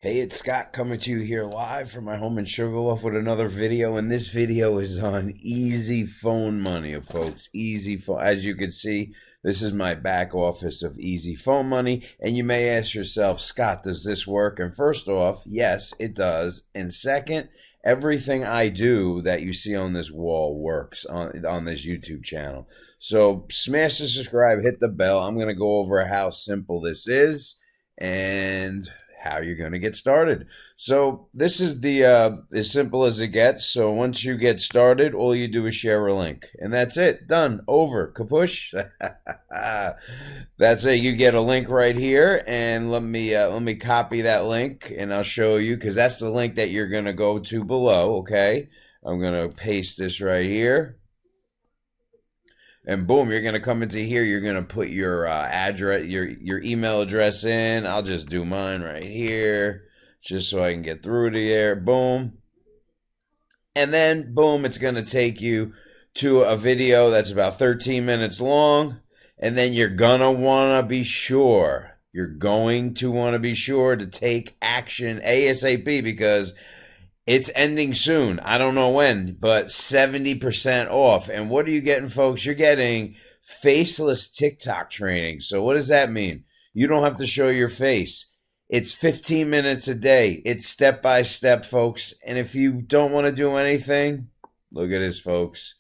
Hey, it's Scott coming to you here live from my home in Sugarloaf with another video, and this video is on easy phone money, folks. Easy phone. As you can see, this is my back office of easy phone money, and you may ask yourself, Scott, does this work? And first off, yes, it does. And second, everything I do that you see on this wall works on this YouTube channel. So smash the subscribe, hit the bell. I'm going to go over how simple this is and how you're going to get started. So this is the as simple as it gets. So once you get started, all you do is share a link, and that's it. Done. Over. Kapush. That's it. You get a link right here, and let me copy that link, and I'll show you because that's the link that you're going to go to below. Okay, I'm going to paste this right here. And boom, you're gonna come into here. You're gonna put your address, your email address in. I'll just do mine right here, just so I can get through to there. Boom, and then boom, it's gonna take you to a video that's about 13 minutes long. And then you're gonna wanna be sure. You're going to want to be sure to take action ASAP because it's ending soon. I don't know when, but 70% off. And what are you getting, folks? You're getting faceless TikTok training. So what does that mean? You don't have to show your face. It's 15 minutes a day. It's step by step, folks. And if you don't want to do anything, look at this, folks.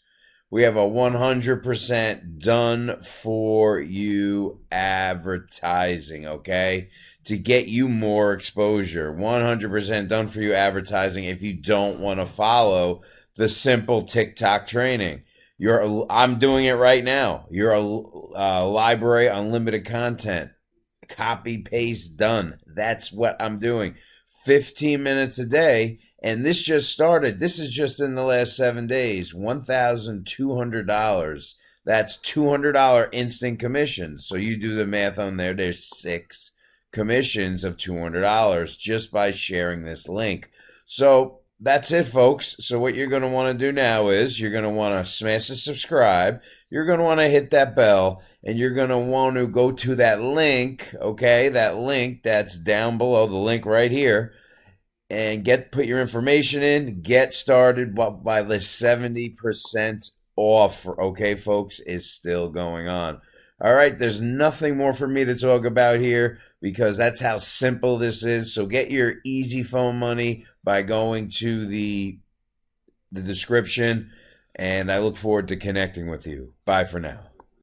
We have a 100% done for you advertising, okay? To get you more exposure. 100% done for you advertising if you don't want to follow the simple TikTok training. I'm doing it right now. You're a library, unlimited content. Copy, paste, done. That's what I'm doing. 15 minutes a day. And this just started. This is just in the last 7 days. $1,200. That's $200 instant commissions. So you do the math on there. There's 6 commissions of $200 just by sharing this link. So that's it, folks. So what you're going to want to do now is you're going to want to smash the subscribe. You're going to want to hit that bell. And you're going to want to go to that link, okay? That link that's down below, the link right here. And put your information in, get started by the 70% off, okay, folks, is still going on. All right, there's nothing more for me to talk about here because that's how simple this is. So get your easy phone money by going to the description, and I look forward to connecting with you. Bye for now.